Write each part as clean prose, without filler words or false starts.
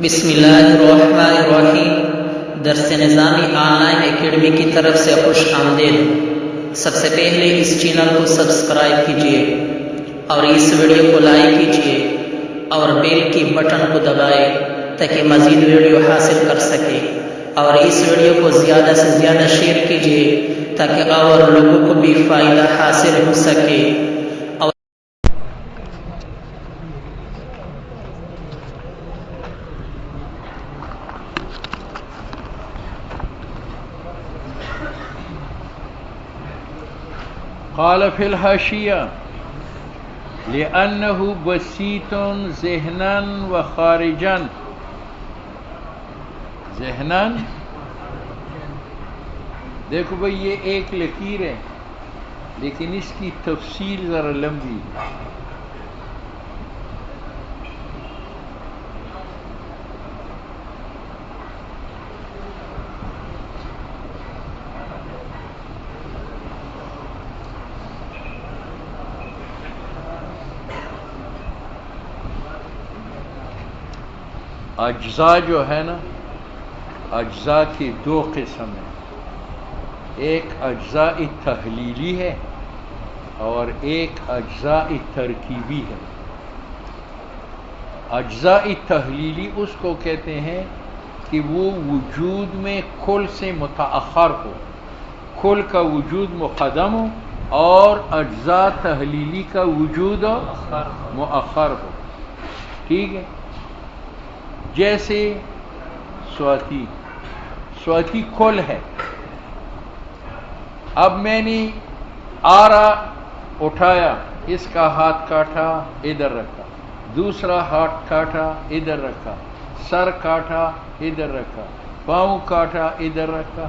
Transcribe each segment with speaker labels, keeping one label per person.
Speaker 1: بسم اللہ الرحمن الرحیم۔ درس نظامی آن لائن اکیڈمی کی طرف سے خوش آمدید۔ سب سے پہلے اس چینل کو سبسکرائب کیجیے اور اس ویڈیو کو لائک کیجیے اور بیل کی بٹن کو دبائیں تاکہ مزید ویڈیو حاصل کر سکے، اور اس ویڈیو کو زیادہ سے زیادہ شیئر کیجیے تاکہ اور لوگوں کو بھی فائدہ حاصل ہو سکے۔
Speaker 2: قال فی الحاشیہ لأنه بسیط ذہنا و خارجا۔ ذہنا دیکھو بھئی یہ ایک لکیر ہے لیکن اس کی تفصیل ذرا لمبی ہے۔ اجزاء جو ہے نا، اجزاء کی دو قسم ہیں، ایک اجزاء تحلیلی ہے اور ایک اجزاء ترکیبی ہے۔ اجزاء تحلیلی اس کو کہتے ہیں کہ وہ وجود میں کل سے متأخر ہو، کل کا وجود مقدم ہو اور اجزاء تحلیلی کا وجود مؤخر ہو۔ ٹھیک ہے، جیسے سواتی کل ہے۔ اب میں نے آرا اٹھایا، اس کا ہاتھ کاٹا ادھر رکھا، دوسرا ہاتھ کاٹا ادھر رکھا، سر کاٹا ادھر رکھا، پاؤں کاٹا ادھر رکھا۔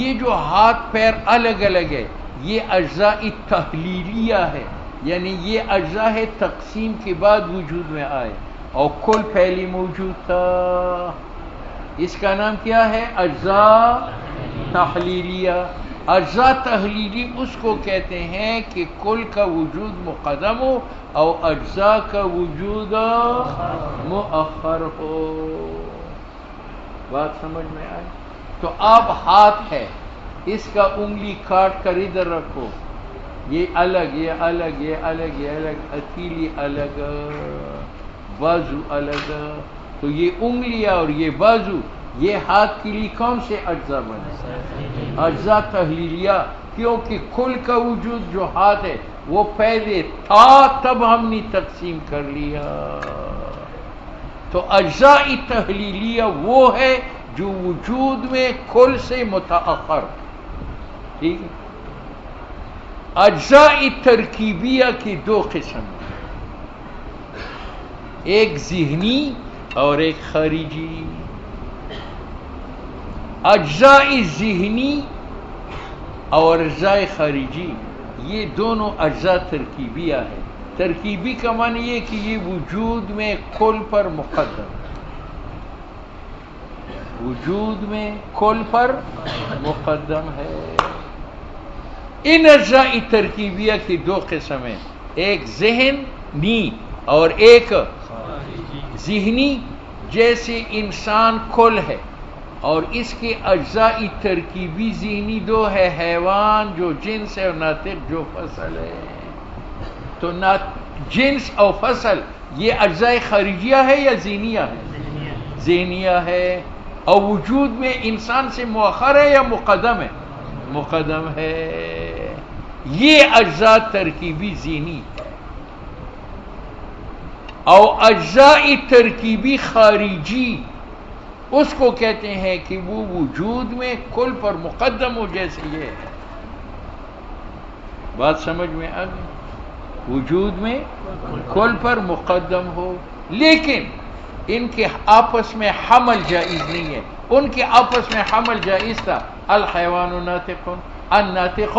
Speaker 2: یہ جو ہاتھ پیر الگ الگ ہے یہ اجزاء تحلیلیہ ہے، یعنی یہ اجزاء ہے تقسیم کے بعد وجود میں آئے، اور کل پہلی موجود تھا۔ اس کا نام کیا ہے؟ اجزاء تحلیلیہ۔ اجزاء تحلیلی اس کو کہتے ہیں کہ کل کا وجود مقدم ہو اور اجزاء کا وجود مؤخر ہو۔ بات سمجھ میں آئی؟ تو اب ہاتھ ہے، اس کا انگلی کاٹ کر ادھر رکھو، یہ الگ، یہ الگ، یہ الگ، یہ الگ، ہتھیلی الگ، بازو الگ، تو یہ انگلیاں اور یہ بازو، یہ ہاتھ کے لیے کون سے اجزاء بنے؟ اجزاء تحلیلیہ، کیونکہ کل کا وجود جو ہاتھ ہے وہ پہلے تھا، تب ہم نے تقسیم کر لیا۔ تو اجزاء تحلیلیہ وہ ہے جو وجود میں کل سے متأخر۔ ٹھیک ہے، اجزاء ترکیبیہ کی دو قسم ہیں، ایک ذہنی اور ایک خارجی۔ اجزاء ذہنی اور اجزاء خارجی یہ دونوں اجزاء ترکیبیہ ہے۔ ترکیبی کا معنی یہ کہ یہ وجود میں کل پر مقدم، وجود میں کل پر مقدم ہے۔ ان اجزاء ترکیبیہ کی دو قسم ہیں، ایک ذہنی اور ایک ذہنی۔ جیسے انسان کل ہے اور اس کے اجزاء ترکیبی ذہنی دو ہے، حیوان جو جنس ہے اور ناطق جو فصل ہے۔ تو جنس اور فصل یہ اجزاء خارجیہ ہے یا ذہنیہ ہے؟ ذہنیہ ہے۔ اور وجود میں انسان سے مؤخر ہے یا مقدم ہے؟ مقدم ہے۔ یہ اجزاء ترکیبی ذہنی ہے۔ اور اجزاء ترکیبی خارجی اس کو کہتے ہیں کہ وہ وجود میں کل پر مقدم ہو، جیسے یہ ہے۔ بات سمجھ میں آ گئی؟ وجود میں کل پر مقدم ہو، لیکن ان کے آپس میں حمل جائز نہیں ہے۔ ان کے آپس میں حمل جائز تھا، الحیوان ناطق، الناطق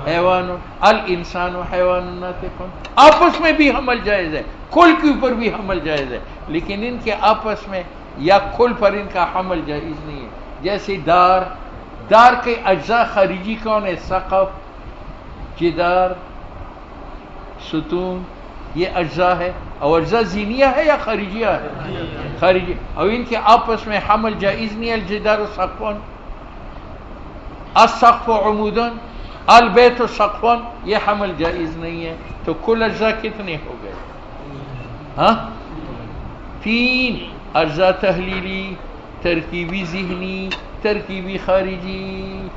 Speaker 2: حیوان، الانسان حیوان ناطق، آپس میں بھی حمل جائز ہے، کل کے اوپر بھی حمل جائز ہے، لیکن ان کے آپس میں یا کل پر ان کا حمل جائز نہیں ہے۔ جیسے دار کے اجزاء خارجی کون ہے؟ سقف، جدار، ستون، یہ اجزاء ہے، اور اجزاء زینیہ ہے یا خارجیہ ہے؟ خارجی. اور ان کے آپس میں حمل جائز نہیں ہے. الجدار سقف، السقف عمود، البیت سقف، یہ حمل جائز نہیں ہے. تو کل اجزاء کتنے ہو گئے؟ ہاں 3 اجزاء: تحلیلی، ترکیبی ذہنی، ترکیبی خارجی.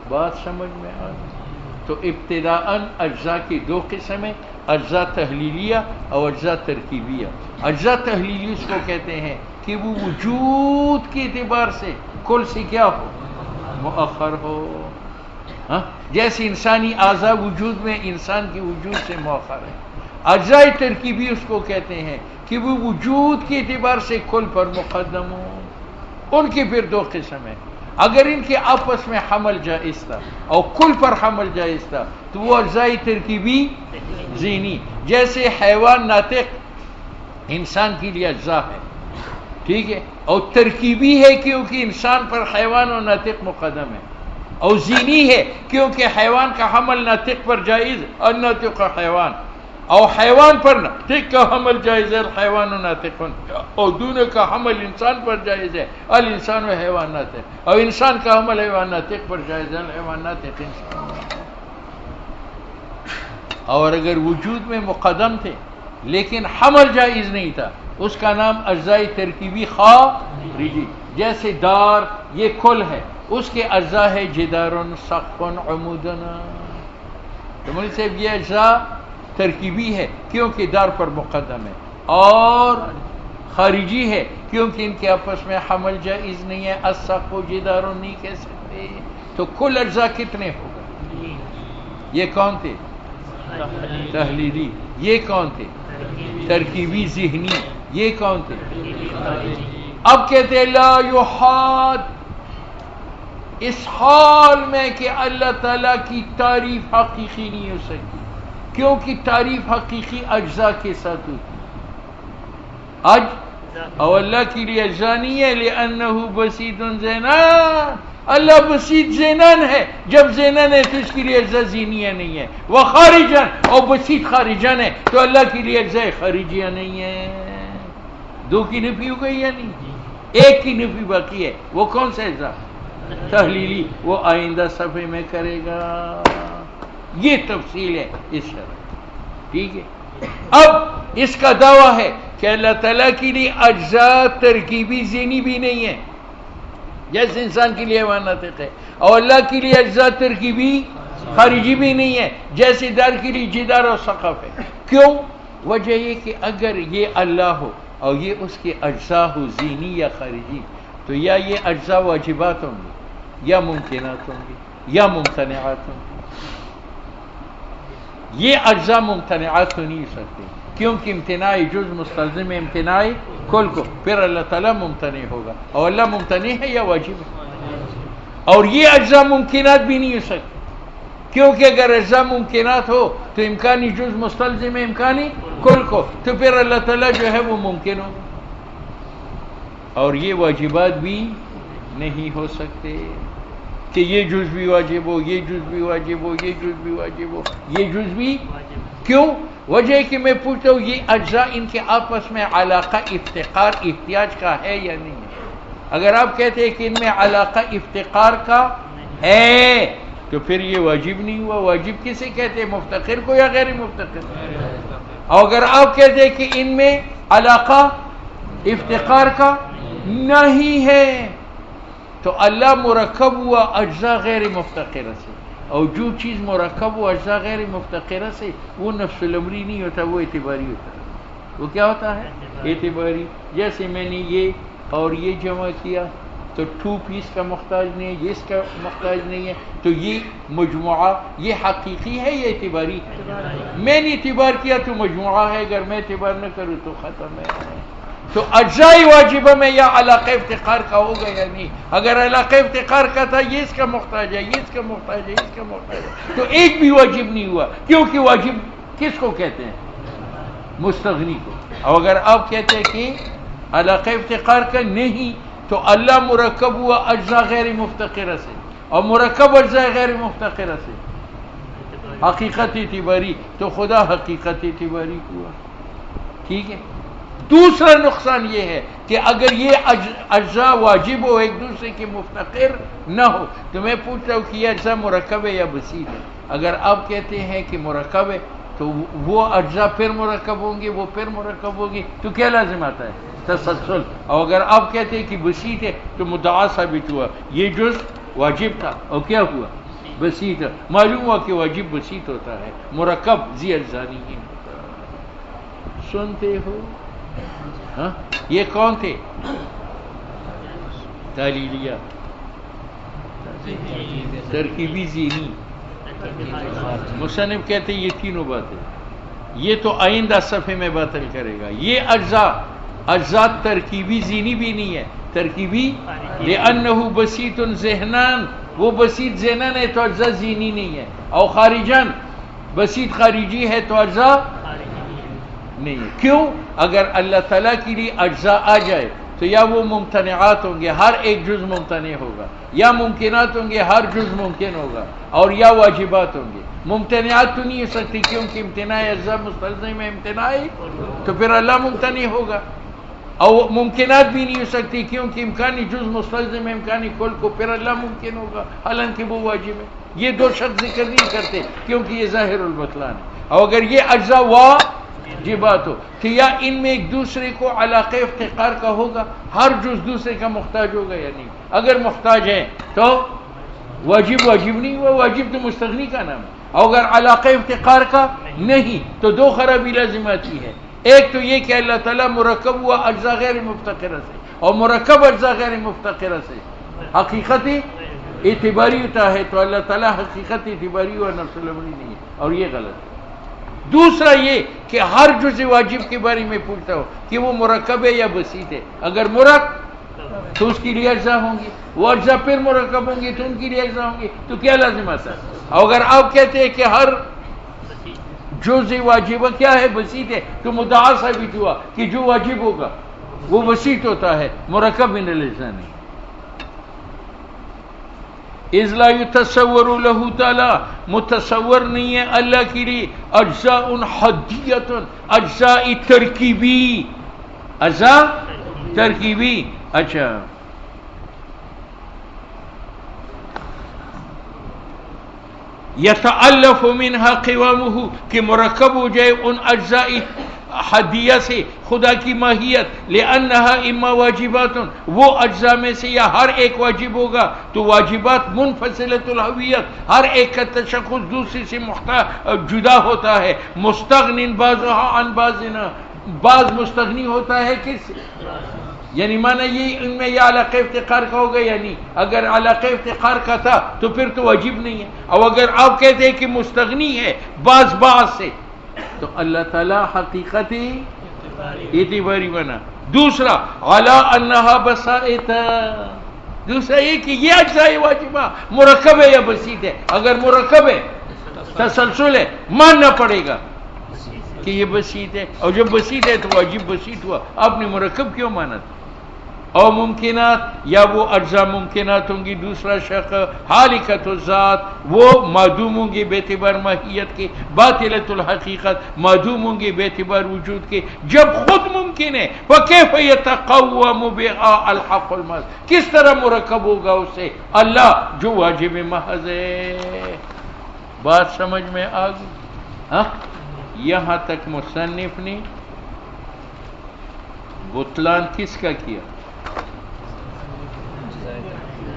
Speaker 2: بات سمجھ میں آ گئی؟ تو ابتداءً اجزاء کی 2 قسمیں: اجزاء تحلیلیہ اور اجزاء ترکیبیہ. اجزاء تحلیلی اس کو کہتے ہیں کہ وہ وجود کے اعتبار سے کل سے کیا ہو؟ مؤخر ہو. ہاں جیسے انسانی اعضاء وجود میں انسان کے وجود سے مؤخر ہے. اجزاء ترکیبی اس کو کہتے ہیں کہ وہ وجود کے اعتبار سے کل پر مقدم ہو. ان کی پھر 2 قسم ہیں. اگر ان کے آپس میں حمل جائز تھا اور کل پر حمل جائز تھا تو وہ اجزاء ترکیبی ذہنی. جیسے حیوان ناطق انسان کے لیے اجزاء ہے، ٹھیک ہے، اور ترکیبی ہے کیونکہ انسان پر حیوان اور ناطق مقدم ہے، اور ذہنی ہے کیونکہ حیوان کا حمل ناطق پر جائز اور ناطق کا حیوان، اور حیوان پر ناطق کا حمل جائز ہے الحیوان و ناطق، اور دونوں کا حمل انسان پر جائز ہے الانسان و حیوان ناطق، اور انسان کا حمل حیوان ناطق پر جائز ہے الحیوان ناطق انسان. اور اگر وجود میں مقدم تھے لیکن حمل جائز نہیں تھا اس کا نام اجزاء ترکیبی خارجی. جیسے دار یہ کل ہے، اس کے اجزاء ہے جدار، سقف، عمود. تو مولوی صاحب یہ اجزاء ترکیبی ہے کیونکہ دار پر مقدم ہے، اور خارجی ہے کیونکہ ان کے آپس میں حمل جائز نہیں ہے. السقف و جدار نہیں کہہ سکتے. تو کل اجزاء کتنے ہو گئے؟ یہ کون تھے؟ تحلیلی. یہ کون تھے؟ ترکیبی ذہنی. یہ کون تھے؟ اب کہتے ہیں لا یحاد، اس حال میں کہ اللہ تعالیٰ کی تعریف حقیقی نہیں ہو سکتی، کیونکہ تعریف حقیقی اجزاء کے ساتھ ہوتی. اور اللہ کے لیے اجزاء نہیں ہے، لأنہ بسیط زینان، اللہ بسیط زینان ہے. جب زینان ہے تو اس کے لیے اجزاء زینیہ نہیں ہے. وہ خارجن، اور بسیط خارجن ہے تو اللہ کے لیے اجزاء خارجیہ نہیں ہے. 2 کی نفی ہو گئی یا نہیں؟ 1 کی نفی باقی ہے. وہ کون سا اجزاء؟ تحلیلی. وہ آئندہ صفحے میں کرے گا. یہ تفصیل ہے اس شرح. ٹھیک ہے. اب اس کا دعویٰ ہے کہ اللہ تعالیٰ کے لیے اجزاء ترکیبی ذہنی بھی نہیں ہے جیسے انسان کے لیے حیوان ناطق ہے، اور اللہ کے لیے اجزاء ترکیبی خارجی بھی نہیں ہے جیسے دار کے لیے جدار اور سقف ہے. کیوں؟ وجہ یہ کہ اگر یہ اللہ ہو اور یہ اس کے اجزاء ہو ذہنی یا خارجی تو یا یہ اجزاء واجبات ہوں گے یا ممکنات ہوں گے یا ممتنعات ہوں گے. یہ اجزاء ممتنعات ہو نہیں سکتے کیونکہ امتناع جز مستلزم امتناع کل کو، پھر اللہ تعالیٰ ممتنع ہوگا، اور اللہ ممتنع ہے یا واجب ہے. اور یہ اجزاء ممکنات بھی نہیں ہو سکتے کیونکہ اگر اجزاء ممکنات ہو تو امکانی جز مستلزم امکانی کل کو، تو پھر اللہ تعالیٰ جو ہے وہ ممکن ہوگا. اور یہ واجبات بھی نہیں ہو سکتے کہ یہ جز بھی واجب ہو، یہ جز بھی واجب ہو، یہ جز بھی واجب ہو، یہ جز بھی. کیوں؟ وجہ کہ میں پوچھتا ہوں یہ اجزاء ان کے آپس میں علاقہ افتقار احتیاج کا ہے یا نہیں ہے؟ اگر آپ کہتے ہیں کہ ان میں علاقہ افتقار کا ہے تو پھر یہ واجب نہیں ہوا. واجب کسے کہتے ہیں؟ مفتقر کو یا غیر مفتقر؟ اور اگر آپ کہتے ہیں کہ ان میں علاقہ افتقار کا نہیں ہے تو اللہ مرکب ہوا اجزاء غیر مفتقرہ سے، اور جو چیز مرکب ہوا اجزاء غیر مفتقرہ سے وہ نفس الامری نہیں ہوتا، وہ اعتباری ہوتا ہے. وہ کیا ہوتا ہے؟ اعتباری. جیسے میں نے یہ اور یہ جمع کیا تو 2 پیس کا محتاج نہیں ہے، یہ اس کا محتاج نہیں ہے، تو یہ مجموعہ یہ حقیقی ہے یا اعتباری ہے؟ میں نے اعتبار کیا تو مجموعہ ہے، اگر میں اعتبار نہ کروں تو ختم ہے. تو اجزاء واجبہ میں یا علاقہ افتقار کا ہوگا یا نہیں؟ اگر علاقہ افتقار کا تھا یہ اس کا محتاج ہے، یہ اس کا محتاج ہے، اس کا محتاج ہے، تو ایک بھی واجب نہیں ہوا کیونکہ واجب کس کو کہتے ہیں؟ مستغنی کو. اور اگر آپ کہتے ہیں کہ علاقہ افتقار کا نہیں تو اللہ مرکب ہوا اجزاء غیر مفتقرہ سے، اور مرکب اجزاء غیر مفتقرہ سے حقیقت اعتباری، تو خدا حقیقت اعتباری ہوا. ٹھیک ہے. دوسرا نقصان یہ ہے کہ اگر یہ اجزاء واجب ہو، ایک دوسرے کے مفتقر نہ ہو، تو میں پوچھتا ہوں کہ یہ اجزاء مرکب ہے یا بسیط ہے؟ اگر آپ کہتے ہیں کہ مرکب ہے تو وہ اجزاء پھر مرکب ہوں گے، وہ پھر مرکب ہوگی، تو کیا لازم آتا ہے؟ تسلسل. اور اگر آپ کہتے ہیں کہ بسیط ہے تو مدعا ثابت ہوا، یہ جز واجب تھا اور کیا ہوا؟ بسیط. معلوم ہوا کہ واجب بسیط ہوتا ہے، مرکب ذی اجزاء نہیں ہوتا. سنتے ہو؟ ہاں، یہ کون تھے؟ تعلیلیہ، ترکیبی ذہنی. مصنف کہتے ہیں یہ تینوں باتیں، یہ تو آئندہ صفحے میں باطل کرے گا. یہ اجزاء ترکیبی ذہنی بھی نہیں ہے، ترکیبی لأنہ بسیط ذہنان، وہ بسیط ذہنان ہے تو اجزاء ذہنی نہیں ہے. اور خارجان، بسیط خارجی ہے تو اجزاء نہیں ہے. کیوں؟ اگر اللہ تعالیٰ کے لیے اجزاء آ جائے تو یا وہ ممتنعات ہوں گے، ہر ایک جز ممتنع ہوگا، یا ممکنات ہوں گے، ہر جز ممکن ہوگا، اور یا واجبات ہوں گے. ممتنعات تو نہیں ہو سکتی کیونکہ امتناع اجزاء مستلزم میں امتناع ہے، تو پھر اللہ ممتنع ہوگا. اور ممکنات بھی نہیں ہو سکتی کیونکہ امکانی جز مستلزم امکانی کل کو، پھر اللہ ممکن ہوگا حالانکہ وہ واجب ہے. یہ دو شخص ذکر نہیں کرتے کیونکہ یہ ظاہر البطلان ہے. اور اگر یہ اجزاء واجبات ہو تو یا ان میں ایک دوسرے کو علاقہ افتقار کا ہوگا، ہر جز دوسرے کا محتاج ہوگا یا نہیں. اگر محتاج ہے تو واجب نہیں ہوا، واجب تو مستغنی کا نام ہے. اور اگر علاقہ افتقار کا نہیں تو دو خرابی لازم آتی ہے. ایک تو یہ کہ اللہ تعالیٰ مرکب ہوا اجزاء غیر مفتقرہ سے، اور مرکب اجزاء غیر مفتقرہ سے حقیقت اعتباری ہوتا ہے، تو اللہ تعالیٰ حقیقت اعتباری ہوا نفس الامری نہیں ہے، اور یہ غلط ہے. دوسرا یہ کہ ہر جز واجب کے بارے میں پوچھتا ہو کہ وہ مرکب ہے یا بسیط ہے. اگر مرکب تو اس کے لیے اجزاء ہوں گی، وہ اجزاء پھر مرکب ہوں گی تو ان کے لیے اجزاء ہوں گی، تو کیا لازم آتا ہے؟ اور اگر آپ کہتے ہیں کہ ہر جز واجب کیا ہے؟ بسیط ہے، تو مدعا ثابت ہوا کہ جو واجب ہوگا وہ بسیط ہوتا ہے، مرکب من الاجزاء نہیں. اذ لا يتصور له تعالی، متصور نہیں ہے اللہ کے لیے اجزاء حدیۃ، اجزاء ترکیبی، اجزاء ترکیبی. اچھا، یتألف منها قوامہ، کہ مرکب ہو جائے ان اجزاء حدیہ سے خدا کی ماہیت. لأنہا اما واجبات، وہ اجزاء میں سے یا ہر ایک واجب ہوگا تو واجبات منفصلۃ الہویت، ہر ایک کا تشخص دوسری سے جدا ہوتا ہے. مستغن بعضها عن بعضنا، بعض مستغنی ہوتا ہے کس، یعنی معنی یہ ان میں یہ علاقہ افتقار کا ہوگا یا نہیں. اگر علاقہ افتقار کا تھا تو پھر تو واجب نہیں ہے. اور اگر آپ کہتے ہیں کہ مستغنی ہے بعض سے، تو اللہ تعالیٰ حقیقت اعتباری بنا. دوسرا علی انہا بسائط، دوسرا یہ کہ یہ اجزاء واجبہ مرکب ہے یا بسیط ہے. اگر مرکب ہے تسلسل ہے، ماننا پڑے گا کہ یہ بسیط ہے، اور جب بسیط ہے تو واجب بسیط ہوا. آپ نے مرکب کیوں مانا تھا؟ اور ممکنات، یا وہ اجزاء ممکنات ہوں گی. دوسرا شق حالکت الذات، وہ معدوم ہوں گے بے اعتبار ماہیت کے. باطلۃ الحقیقت، معدوم ہوں گے بے اعتبار وجود کے. جب خود ممکن ہے فکیف یتقوم بها الحق المحض، کس طرح مرکب ہوگا اس سے اللہ جو واجب محض ہے. بات سمجھ میں آ گئی؟ ہاں، یہاں تک مصنف نے بطلان کس کا کیا؟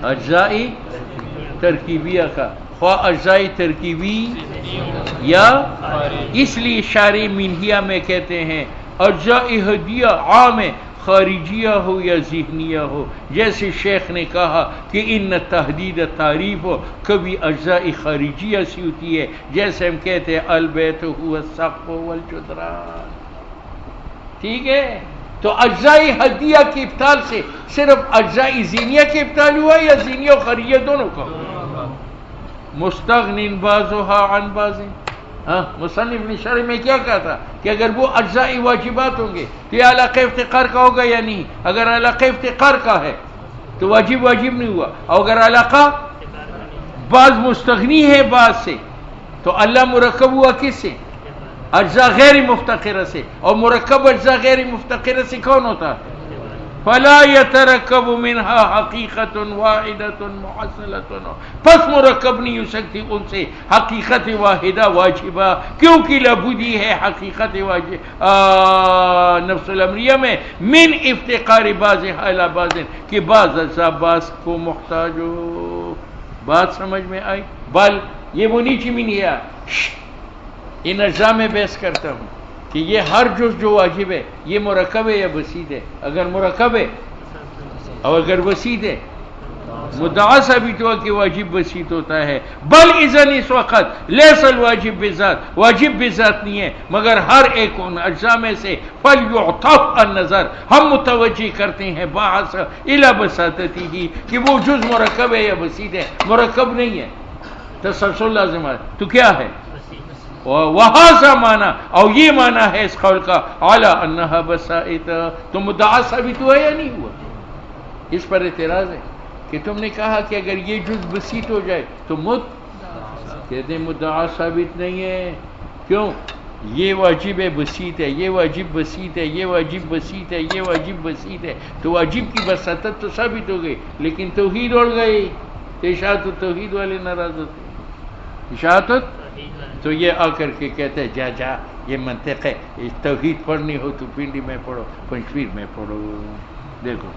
Speaker 2: اجزائی ترکیبیہ کا. خواہ اجزائی ترکیبی یا، اس لیے شارع منہیہ میں کہتے ہیں اجزائی ہدیہ عام ہے، خارجیہ ہو یا ذہنیہ ہو. جیسے شیخ نے کہا کہ ان تحدید تعریف ہو کبھی اجزاء خارجیہ سی ہوتی ہے، جیسے ہم کہتے ہیں البیت هو السقف والجدران. ٹھیک ہے، تو اجزاء ہدیہ کی ابطال سے صرف اجزاء ذہنیہ کی ابطال ہوا یا ذہنیہ و خارجیہ دونوں کا؟ مستغنین بعضها عن بعض. ہاں، مصنف نے شرح میں کیا کہا تھا کہ اگر وہ اجزاء واجبات ہوں گے تو یہ علاقہ افتقار کا ہوگا یا نہیں. اگر علاقہ افتقار کا ہے تو واجب نہیں ہوا. اور اگر علاقہ بعض مستغنی ہے بعض سے تو اللہ مرکب ہوا کس سے؟ اجزاء غیر مفتقرہ سے، اور مرکب اجزاء غیر مفتقرہ سے کون ہوتا ہے؟ فلا يترکب منها حقیقت واحدۃ محصلۃ، پس مرکب نہیں ہو سکتی ان سے حقیقت واحدہ واجبہ، کیونکہ لابودی ہے حقیقت واجب نفس الامریہ میں من افتقار بعض الی بعض، کہ بعض اجزاء بعض کو محتاج ہو. بات سمجھ میں آئی؟ بل یہ وہ نیچی میں نہیں ہے، ان اجزاء میں بحث کرتا ہوں کہ یہ ہر جز جو واجب ہے یہ مرکب ہے یا بسیط ہے؟ اگر مرکب ہے اور اگر بسیط ہے مدعا ثابت ہوا کہ واجب بسیط ہوتا ہے. بل اذن اس وقت لیس الواجب بذات، واجب بذات نہیں ہے مگر ہر ایک ان اجزاء میں سے فلیعطف النظر، ہم متوجہ کرتے ہیں بحث الی بساطتی ہی کہ وہ جز مرکب ہے یا بسیط ہے. مرکب نہیں ہے تسلسل لازم ہے تو کیا ہے؟ وہذا معنی، اور یہ معنی ہے اس قول کا اعلی انہا بسائط، تو مدعا ثابت ہوا یا نہیں ہوا؟ اس پر اعتراض ہے کہ تم نے کہا کہ اگر یہ جز بسیط ہو جائے تو کہتے ہیں مدعا ثابت نہیں ہے. کیوں؟ یہ واجب ہے بسیط ہے، یہ واجب بسیط ہے، یہ واجب بسیط ہے، یہ واجب بسیط ہے، تو واجب کی بساطت تو ثابت ہو گئی لیکن توحید اڑ گئی. اشاعت التوحید والے ناراض ہوتے ہیں. اشاعت تو یہ آ کر کے کہتے ہیں جا جا یہ منطق ہے، توحید پڑھنی ہو تو پنڈی میں پڑھو، پنچپیر میں پڑھو. دیکھو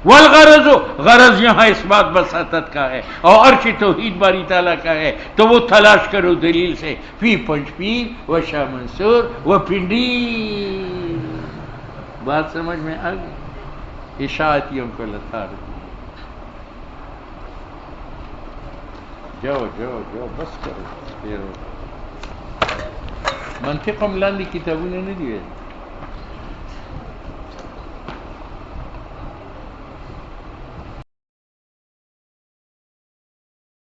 Speaker 2: والغرض، غرض یہاں اس بات بساطت کا ہے اور عرش توحید باری تعالیٰ کا ہے، تو وہ تلاش کرو دلیل سے فی پنچپیر و شاہ منصور و پنڈی. بات سمجھ میں آ گئی؟ اشاعتیوں کو لتاڑ دی. جاؤ جاؤ جاؤ بس کرو. منطق ملاندی کتابوں نے نہیں دیے.